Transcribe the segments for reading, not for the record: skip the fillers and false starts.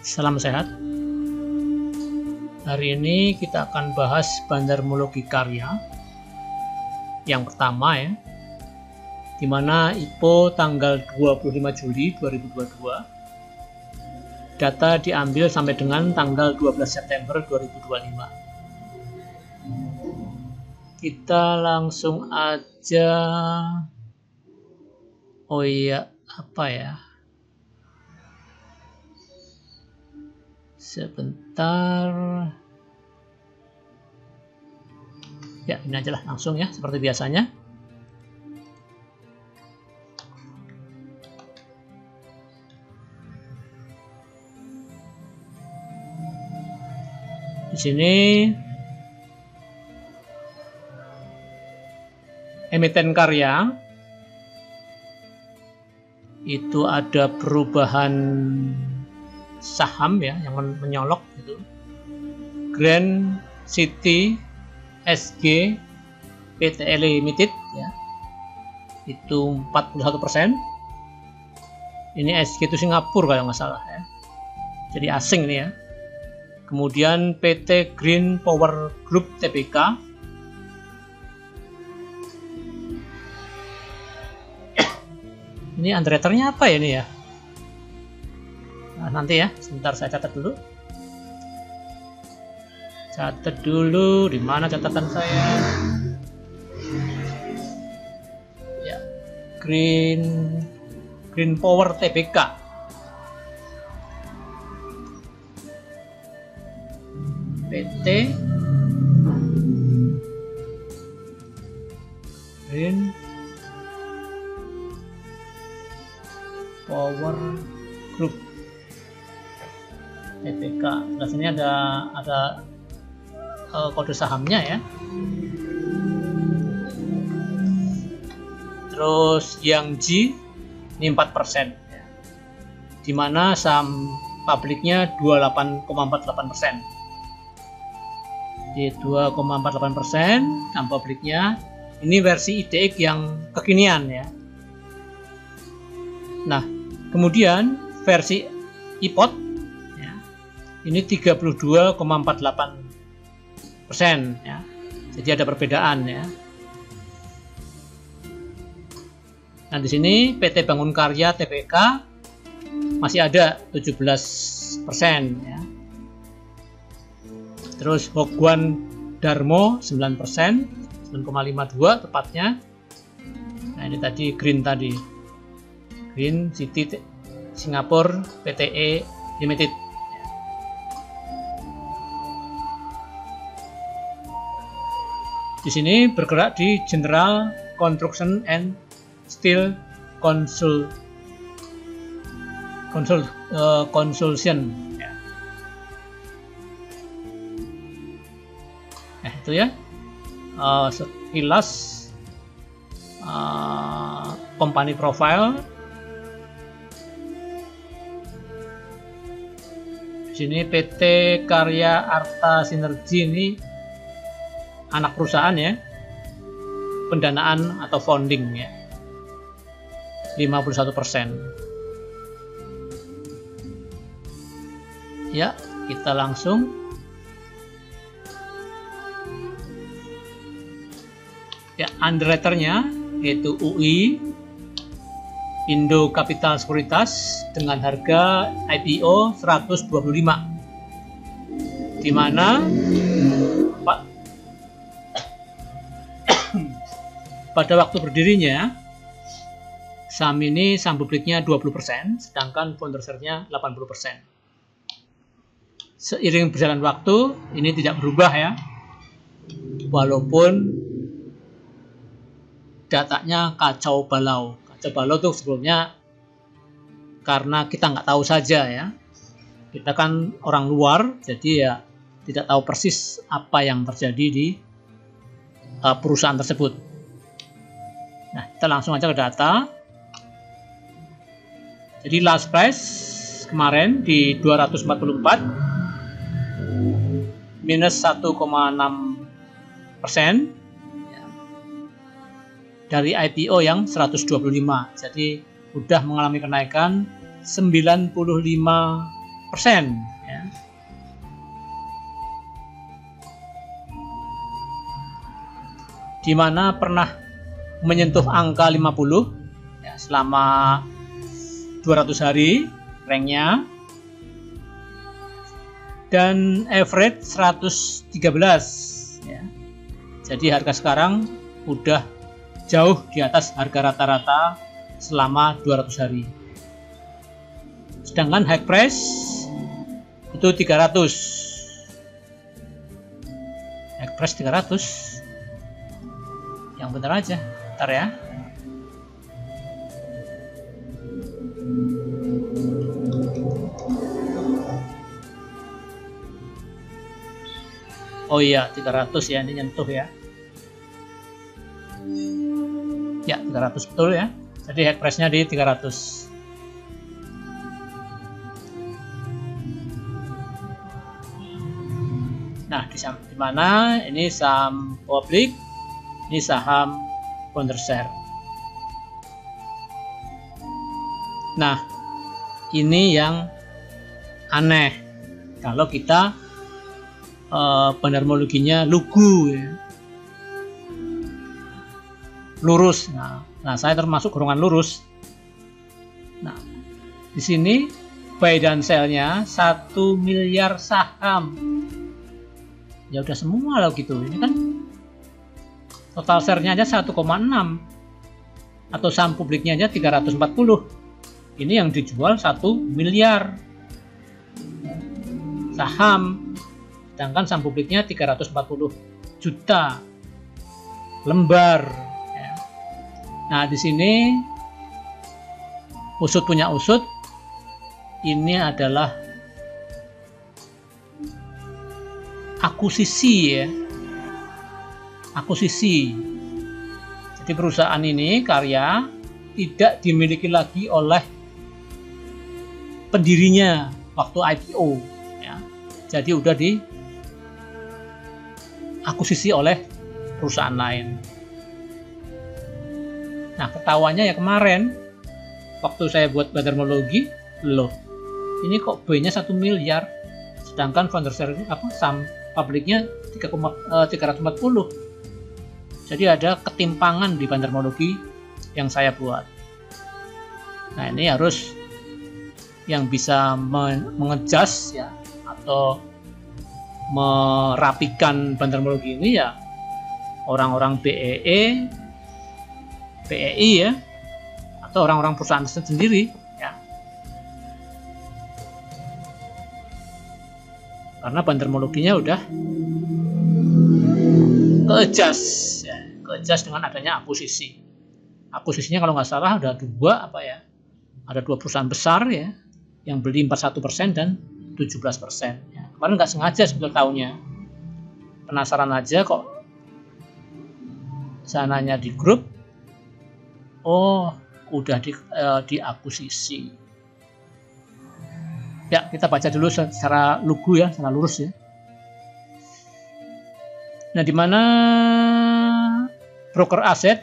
Salam sehat. Hari ini kita akan bahas Bandarmologi Karya yang pertama ya, dimana IPO tanggal 25 Juli 2022. Data diambil sampai dengan tanggal 12 September 2025. Kita langsung aja. Oh iya, apa ya? Sebentar. Ya, ini aja lah langsung ya, seperti biasanya. Di sini emiten karya itu ada perubahan saham ya yang menyolok gitu. Grand City SG PTE Limited ya, itu 41%. Ini SG itu Singapura kalau nggak salah ya, jadi asing ini ya. Kemudian PT Green Power Group Tbk ini underwriternya apa ya ini ya? Nah, nanti ya, sebentar saya catat dulu. Catat dulu, di mana catatan saya? Ya, Green Power Tbk. PT Green Power Group Tbk. Nah, sini ada kode sahamnya ya. Terus yang G ini 4% ya. Dimana saham publiknya 28,48%. Di 2,48% saham publiknya. Ini versi IDX yang kekinian ya. Nah, kemudian versi iPod ya, ini 32,48% ya. Jadi ada perbedaan ya. Nah, di sini PT Bangun Karya Tbk masih ada 17% ya. Terus Hokguan Darmo 9%, 9,52 tepatnya. Nah, ini tadi Green tadi. Green City Singapura PTE Limited. Di sini bergerak di General Construction and Steel Consultation. Ya. Itu ya. Sekilas company profile. Di sini PT Karya Arta Sinergi ini anak perusahaan ya, pendanaan atau founding ya, 51%. Ya, kita langsung ya, underwriternya yaitu UI Indo Capital Sekuritas dengan harga IPO 125, di mana pada waktu berdirinya saham ini saham publiknya 20%, sedangkan founder share-nya 80%. Seiring berjalan waktu ini tidak berubah ya, walaupun datanya kacau balau. Kacau balau tuh sebelumnya karena kita nggak tahu saja ya. Kita kan orang luar, jadi ya tidak tahu persis apa yang terjadi di perusahaan tersebut. Nah, kita langsung aja ke data. Jadi last price kemarin di 244 minus 1,6% dari IPO yang 125. Jadi udah mengalami kenaikan 95 ya. Di mana pernah menyentuh angka 50 ya, selama 200 hari ranknya, dan average 113 ya. Jadi harga sekarang udah jauh di atas harga rata-rata selama 200 hari. Sedangkan high price itu 300. High price 300. Yang benar aja. Ntar ya. Oh iya, 300 ya, ini nyentuh ya. Ya, 300 betul ya. Jadi high price-nya di 300. Nah, di mana ini saham publik, ini saham founder share. Nah, ini yang aneh kalau kita bandarmologinya lugu ya. Lurus. Nah, saya termasuk golongan lurus. Nah, di sini buy dan sell-nya 1 miliar saham. Ya udah semua lah gitu. Ini kan total share-nya aja 1,6, atau saham publiknya aja 340. Ini yang dijual 1 miliar saham, sedangkan saham publiknya 340 juta lembar ya. Nah, di sini usut punya usut, ini adalah akuisisi ya. Akuisisi. Jadi perusahaan ini karya tidak dimiliki lagi oleh pendirinya waktu IPO ya. Jadi udah di akuisisi oleh perusahaan lain. Nah, ketawanya ya kemarin waktu saya buat bandarmologi, loh ini kok B-nya 1 miliar, sedangkan founder share saham publiknya 340. Jadi ada ketimpangan di bandarmologi yang saya buat. Nah, ini harus yang bisa mengejas ya, atau merapikan bandarmologi ini ya orang-orang BEI ya, atau orang-orang perusahaan sendiri ya. Karena bandarmologinya udah keejas ya, keejas dengan adanya akuisisi. Akuisisinya kalau nggak salah ada ada dua perusahaan besar ya, yang beli 41% dan 17% ya. Kemarin nggak sengaja sebetulnya tahunnya, penasaran aja kok sananya di grup, oh udah diakuisisi ya. Kita baca dulu secara lugu ya, secara lurus ya. Nah, di mana broker aset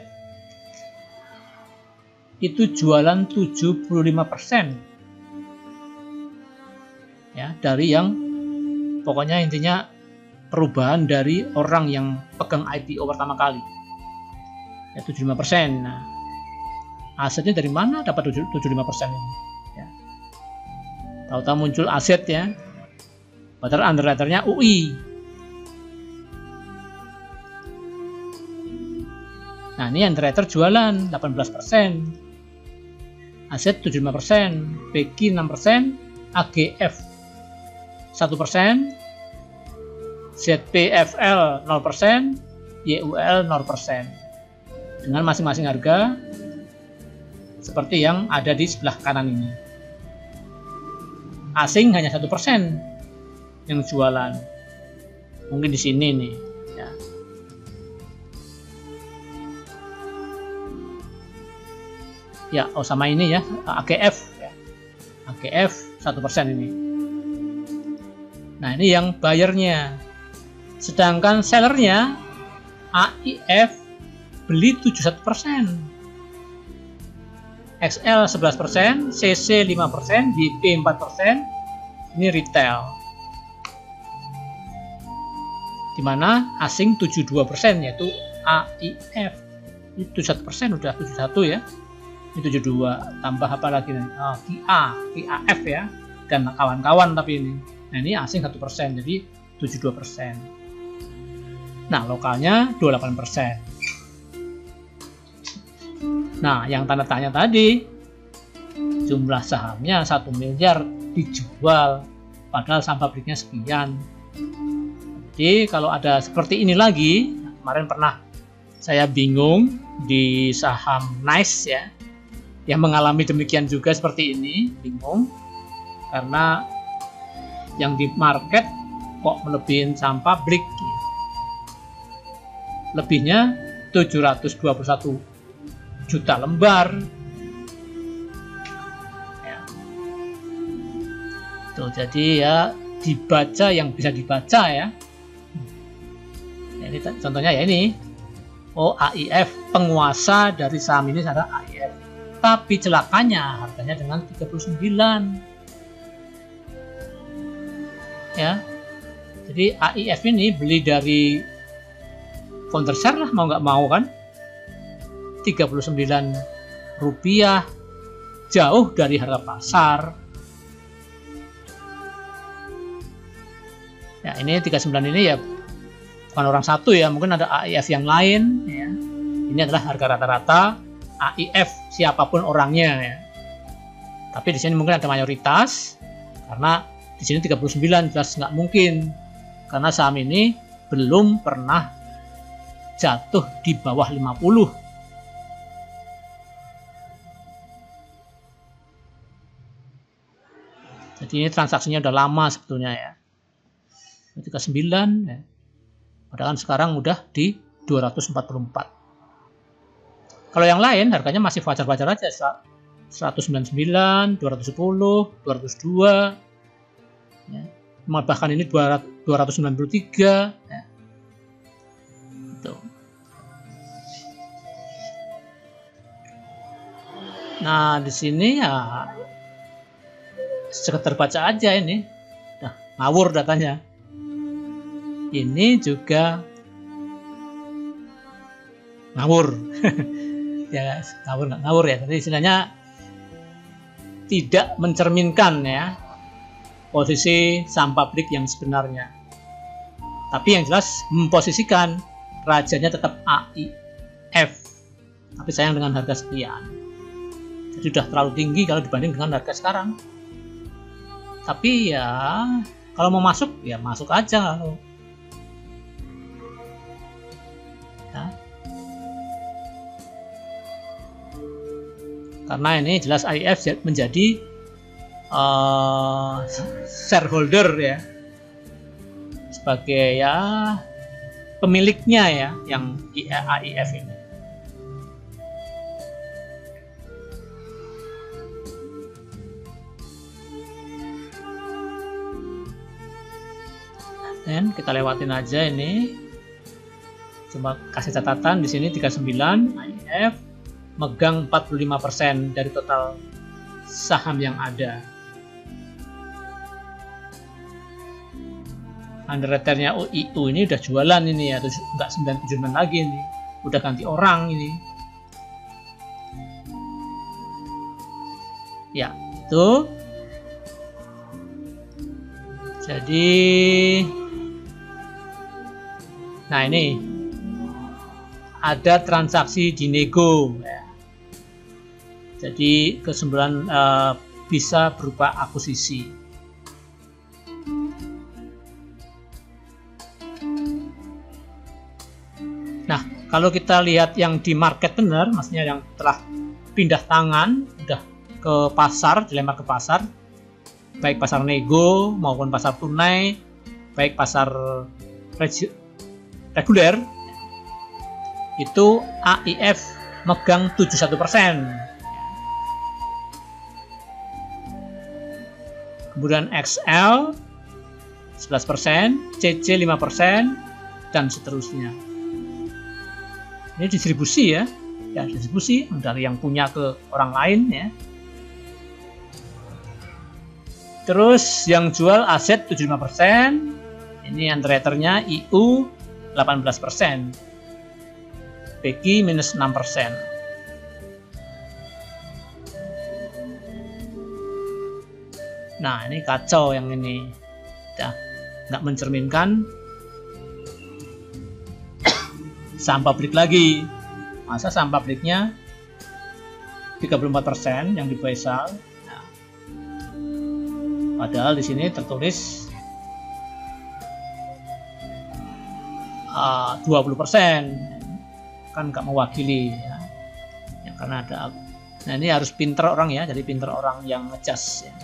itu jualan 75% ya, dari yang pokoknya intinya perubahan dari orang yang pegang IPO pertama kali ya, 75%. Nah, asetnya dari mana dapat 75% ini ya? Tahu-tahu muncul aset ya, padahal underwriternya UI. Nah, ini underwriter jualan 18%, aset 75%, BG 6%, AGF 1%, ZPFL 0%, YUL 0%, dengan masing-masing harga seperti yang ada di sebelah kanan ini. Asing hanya 1% yang jualan, mungkin di sini nih ya. Ya, oh sama ini ya, AGF ya. AGF 1% ini. Nah, ini yang bayarnya. Sedangkan sellernya AIF beli 71%, XL 11%, CC 5%, BP 4%, Ini retail. Dimana asing 72%, yaitu AIF. Itu 1% udah 71 ya. Ini 72, tambah apa lagi nih? VAF ya. Dan kawan-kawan tapi ini. Nah, ini asing 1%, jadi 72%. Nah, lokalnya 28%. Nah, yang tanda tanya tadi, jumlah sahamnya 1 miliar dijual, padahal saham pabriknya sekian. Jadi kalau ada seperti ini lagi, kemarin pernah saya bingung di saham Nice ya, yang mengalami demikian juga seperti ini, bingung karena yang di market kok melebihin saham pabrik. Lebihnya 721 juta lembar. Ya. Tuh, jadi ya dibaca yang bisa dibaca ya. Ini contohnya ya ini. Oh, AIF, penguasa dari saham ini adalah AIF. Tapi celakanya harganya dengan 39. Ya. Jadi AIF ini beli dari founder share lah, mau nggak mau kan, 39 rupiah, jauh dari harga pasar. Ya, ini 39 ini ya bukan orang satu ya, mungkin ada AIF yang lain ya. Ini adalah harga rata-rata AIF siapapun orangnya ya. Tapi di sini mungkin ada mayoritas karena di sini 39 jelas nggak mungkin, karena saham ini belum pernah jatuh di bawah 50. Jadi ini transaksinya udah lama sebetulnya ya. 39 ya. Padahal sekarang udah di 244. Kalau yang lain harganya masih wajar-wajar aja, 199, 210, 202 ya. Bahkan ini 293 ya. Nah, di sini ya sekedar baca aja ini. Nah, ngawur datanya. Ini juga ngawur. Ya, ngawur nggak ngawur ya. Jadi istilahnya tidak mencerminkan ya posisi saham pabrik yang sebenarnya. Tapi yang jelas memposisikan rajanya tetap AIF. Tapi sayang dengan harga sekian. Jadi sudah terlalu tinggi kalau dibanding dengan harga sekarang. Tapi ya kalau mau masuk ya masuk aja. Ya. Karena ini jelas AIF menjadi shareholder ya, sebagai ya pemiliknya ya yang AIF ini. Dan kita lewatin aja ini. Cuma kasih catatan di sini 39 AIF megang 45% dari total saham yang ada. Underwriter-nya OIU ini udah jualan ini ya, enggak 979 lagi ini. Udah ganti orang ini. Ya, itu. Jadi nah ini ada transaksi di nego ya. Jadi kesimpulan bisa berupa akuisisi. Nah, kalau kita lihat yang di market benar, maksudnya yang telah pindah tangan, udah ke pasar, dilempar ke pasar, baik pasar nego maupun pasar tunai, baik pasar reguler, itu AIF megang 71%. Kemudian XL 11%, CC 5%, dan seterusnya. Ini distribusi ya, distribusi dari yang punya ke orang lain ya. Terus yang jual aset 75%. Ini underwriternya IU 18%. PG minus 6%. Nah, ini kacau yang ini. Nggak mencerminkan saham publik lagi. Masa saham publiknya 34% yang di buy sell. Nah, padahal di sini tertulis 20%, kan nggak mewakili ya. Ya, karena ada. Nah, ini harus pinter orang ya, jadi pinter orang yang ngecas ya.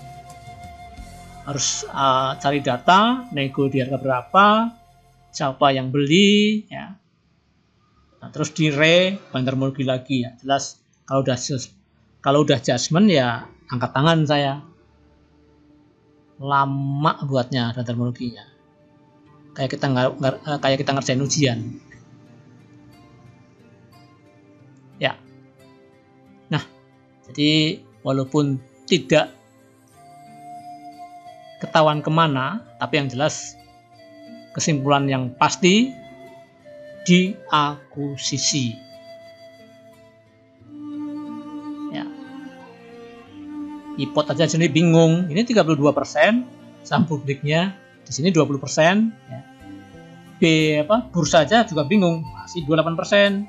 Harus cari data, nego di harga berapa, siapa yang beli ya. Nah, terus bantermologi lagi ya. Jelas kalau udah judgement ya angkat tangan saya. Lama buatnya bantermologinya. Kayak kita ngerjain ujian. Ya. Nah, jadi walaupun tidak ketahuan kemana, tapi yang jelas kesimpulan yang pasti di akuisisi. Ya. IPOT aja jadi bingung. Ini 32%, saham publiknya di sini 20%. Ya. Bursa aja juga bingung, masih 28%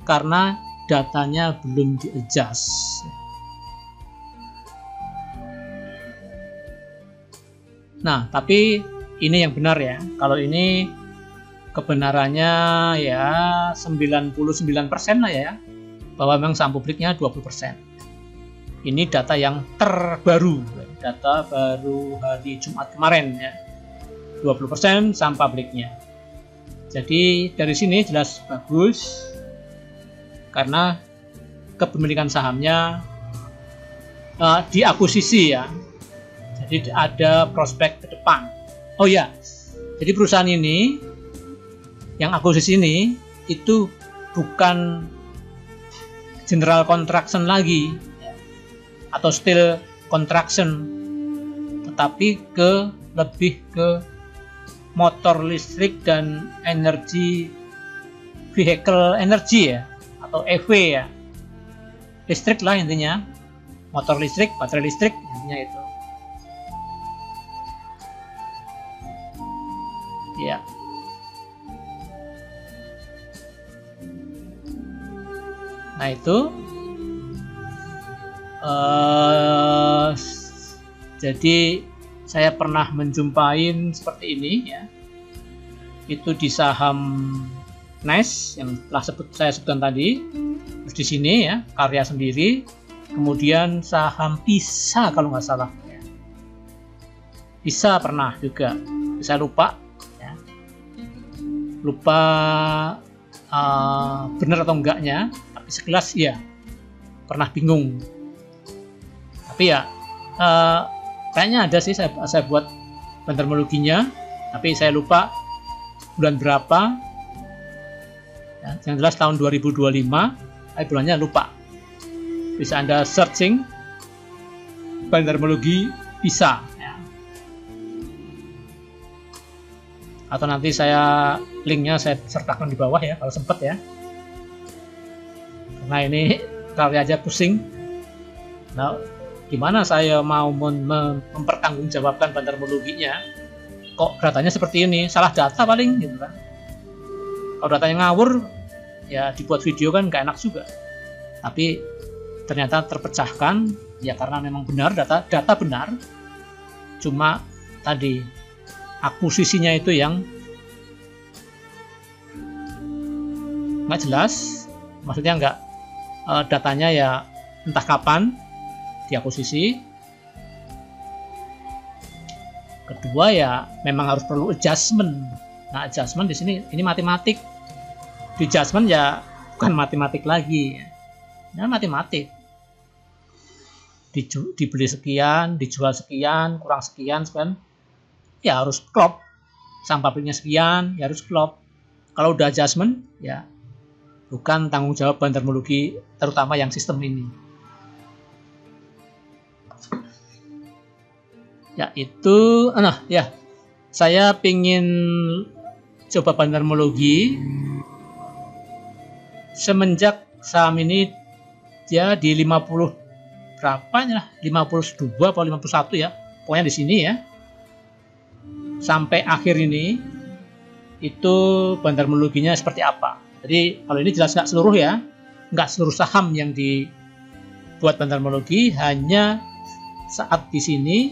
karena datanya belum di-adjust. Nah, tapi ini yang benar ya. Kalau ini kebenarannya ya 99% lah ya, bahwa memang saham publiknya 20%. Ini data yang terbaru, data baru hari Jumat kemarin ya. 20% saham publiknya. Jadi dari sini jelas bagus karena kepemilikan sahamnya diakuisisi ya. Jadi ada prospek ke depan. Oh ya, jadi perusahaan ini yang akuisisi ini itu bukan general contraction lagi atau steel contraction, tetapi lebih ke motor listrik dan energi vehicle energy ya, atau EV ya, listrik lah intinya, motor listrik, baterai listrik intinya itu ya. Nah itu jadi saya pernah menjumpai seperti ini ya, itu di saham NES yang telah saya sebutkan tadi. Terus di sini ya karya sendiri, kemudian saham PISA kalau nggak salah ya. PISA pernah juga, saya lupa ya, benar atau enggaknya, tapi sekilas ya pernah bingung. Tapi ya kayaknya ada sih, saya buat bantermologinya, tapi saya lupa bulan berapa ya, yang jelas tahun 2025, tapi bulannya lupa. Bisa Anda searching bantermologi PISA ya. Atau nanti linknya saya sertakan di bawah ya kalau sempat ya, karena ini karya aja pusing. Nah, gimana saya mau mempertanggungjawabkan bantermologinya? Kok datanya seperti ini? Salah data paling gitu kan. Kalau datanya ngawur, ya dibuat video kan gak enak juga. Tapi ternyata terpecahkan, ya karena memang benar, data benar. Cuma tadi akuisisinya itu yang nggak jelas. Maksudnya nggak, datanya ya entah kapan diakuisisi. Kedua ya memang harus perlu adjustment. Nah, adjustment di sini ini matematik. Di adjustment ya bukan matematik lagi. Nah, matematik. Dibeli sekian, dijual sekian, kurang sekian, ya harus klop. Saham pabriknya sekian, ya harus klop. Kalau udah adjustment, ya bukan tanggung jawab bantermologi, terutama yang sistem ini. yaitu saya pingin coba bandarmologi semenjak saham ini dia di 50 berapa ya, 52 atau 51 ya, pokoknya di sini ya, sampai akhir ini itu bandarmologinya seperti apa. Jadi kalau ini jelas nggak seluruh ya, nggak seluruh saham yang dibuat bandarmologi, hanya saat di sini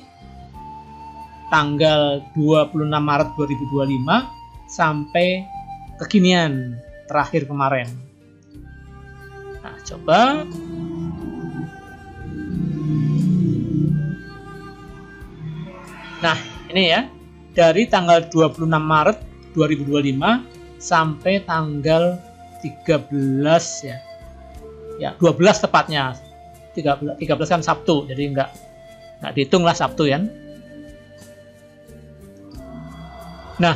tanggal 26 Maret 2025 sampai kekinian terakhir kemarin. Nah, coba nah ini ya, dari tanggal 26 Maret 2025 sampai tanggal 13 ya 12 tepatnya, 13 kan Sabtu, jadi nggak dihitung lah Sabtu ya. Nah,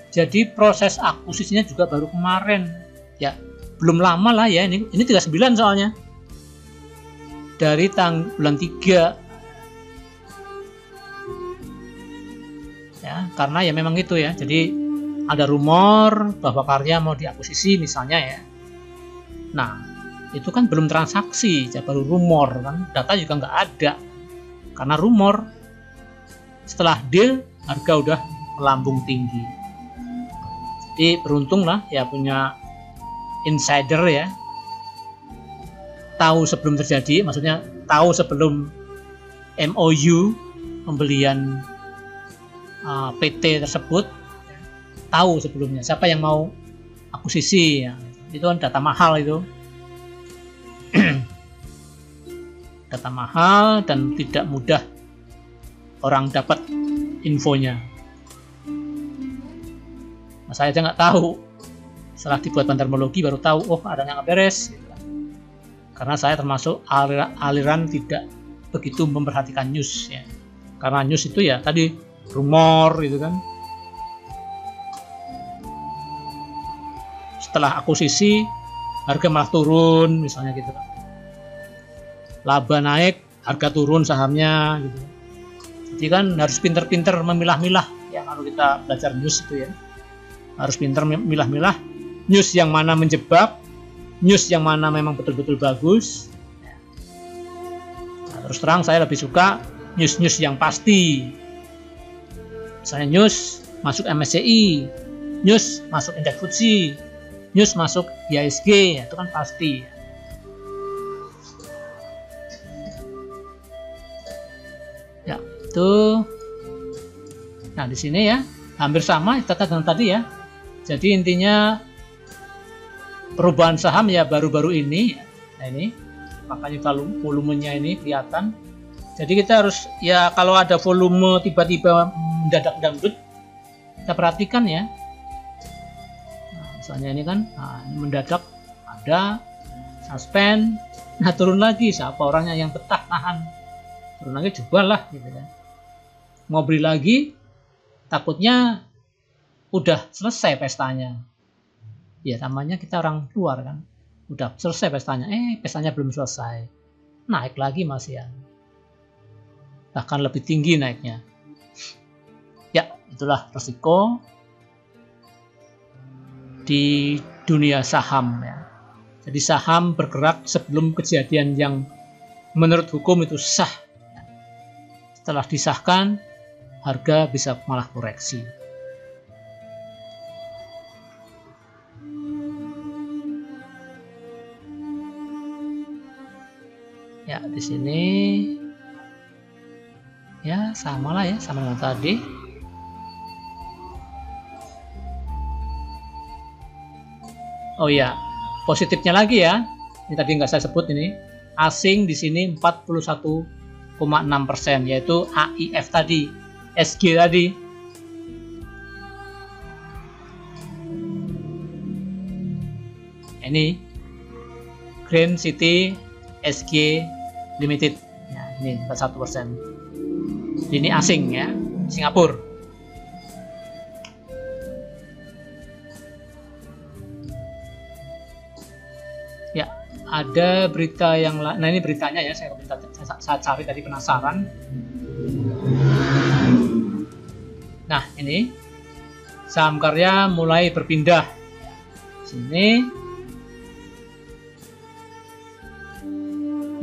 jadi proses akuisisinya juga baru kemarin ya, belum lama lah ya, ini 39 soalnya, dari bulan 3 ya, karena ya memang itu ya, jadi ada rumor bahwa Karya mau diakuisisi misalnya ya. Nah, itu kan belum transaksi, ya baru rumor kan, data juga nggak ada karena rumor. Setelah deal, harga udah melambung tinggi. Jadi beruntung lah ya punya insider ya, tahu sebelum terjadi, maksudnya tahu sebelum MOU pembelian PT tersebut, tahu sebelumnya siapa yang mau akuisisi ya. Itu kan data mahal itu. Data mahal dan tidak mudah orang dapat infonya. Nah, saya aja nggak tahu, setelah dibuat bandarmologi baru tahu, oh ada yang nggak beres gitu kan. Karena saya termasuk aliran tidak begitu memperhatikan news ya, karena news itu ya tadi rumor gitu kan. Setelah akuisisi harga malah turun misalnya gitu, laba naik harga turun sahamnya gitu. Jadi kan harus pinter-pinter memilah-milah ya, kalau kita belajar news itu ya, harus pinter memilah-milah news yang mana menjebak, news yang mana memang betul-betul bagus. Nah, terus terang saya lebih suka news-news yang pasti. Misalnya news masuk MSCI, news masuk indeks FTSE, news masuk IHSG, ya, itu kan pasti. Ya, itu. Nah, di sini ya, hampir sama data dengan tadi ya. Jadi intinya perubahan saham ya baru-baru ini. Nah, ini makanya volumenya ini kelihatan. Jadi kita harus ya, kalau ada volume tiba-tiba mendadak dangdut, kita perhatikan ya. Nah, misalnya ini kan, ini mendadak ada suspend, nah turun lagi, siapa orangnya yang betah tahan, turun lagi jual lah gitu kan. Mau beli lagi, takutnya udah selesai pestanya. Ya namanya kita orang luar kan, udah selesai pestanya, pestanya belum selesai, naik lagi masih ya, bahkan lebih tinggi naiknya. Ya, itulah resiko di dunia saham ya. Jadi saham bergerak sebelum kejadian yang menurut hukum itu sah. Setelah disahkan, harga bisa malah koreksi. Ya, di sini ya sama lah ya, sama dengan tadi. Oh ya, positifnya lagi ya, ini tadi nggak saya sebut, ini asing di sini 41,6%, yaitu AIF tadi, SG tadi. Ini Green City SG Limited, ya, ini 41%. Ini asing ya, Singapura. Ya, ada berita yang lain. Nah, ini beritanya ya, saya saya cari tadi, penasaran. Nah, ini saham karya mulai berpindah sini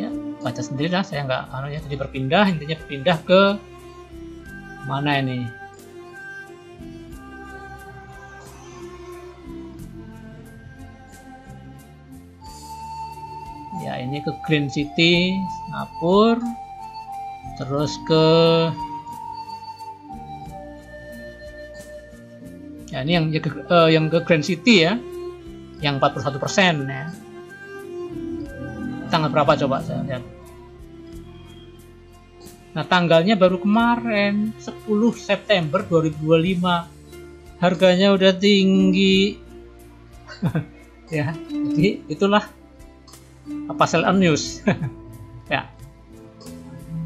ya, baca sendiri lah, saya nggak ya, jadi berpindah, intinya berpindah ke mana ini, ya ini ke Green City Singapura, terus ke ya ini yang ke Grand City ya, yang 41% ya. Tanggal berapa coba saya lihat. Nah, tanggalnya baru kemarin 10 September 2025. Harganya udah tinggi. Ya, jadi itulah apa sell on news. Ya.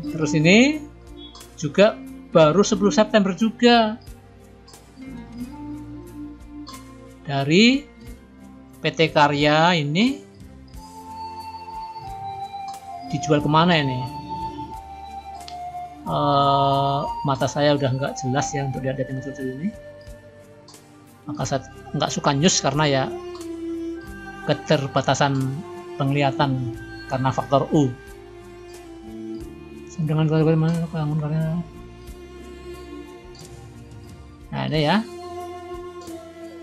Terus ini juga baru 10 September juga. Dari PT Karya ini dijual kemana ini? Mata saya udah nggak jelas ya untuk lihat data ini. Maka saya nggak suka news karena ya keterbatasan penglihatan karena faktor U. Dengan bagaimana bangun karya. Nah, ini ya.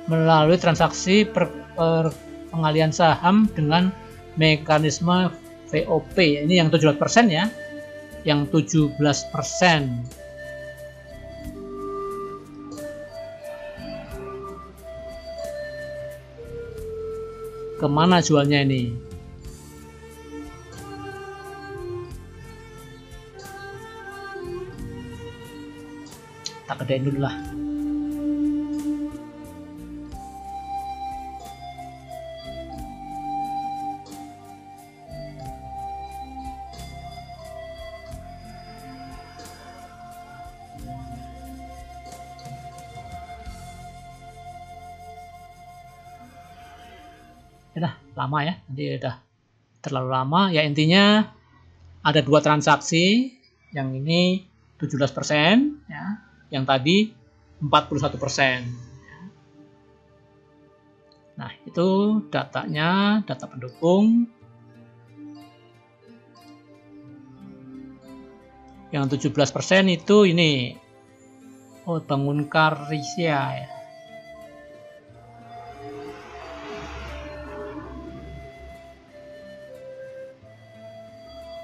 Melalui transaksi pengalihan saham dengan mekanisme VOP. Ini yang 17% ya. Yang 17%. Kemana jualnya ini? Tak gedein dulu lah. Udah lama ya, nanti udah terlalu lama ya. Intinya ada dua transaksi, yang ini 17% ya, yang tadi 41%. Nah, itu datanya, data pendukung. Yang 17% itu ini, oh, Bangun Karya ya.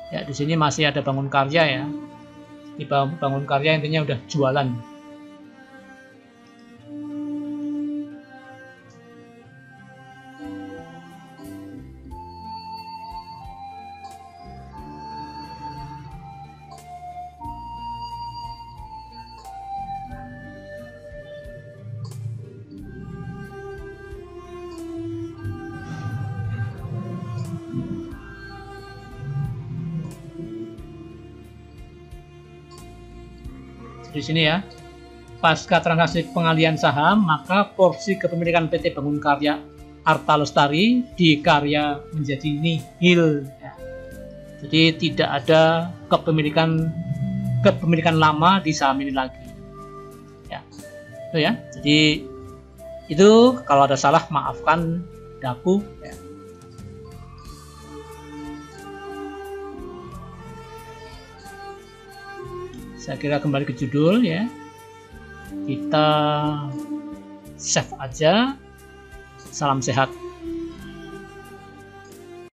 Ya, di sini masih ada Bangun Karya ya. Di Bangun Karya intinya udah jualan. Di sini ya, pasca transaksi pengalihan saham, maka porsi kepemilikan PT Bangun Karya Arta Lestari di Karya menjadi nihil ya. Jadi tidak ada kepemilikan lama di saham ini lagi ya. Itu ya, jadi itu kalau ada salah maafkan daku ya. Saya kira kembali ke judul ya, kita save aja. Salam sehat.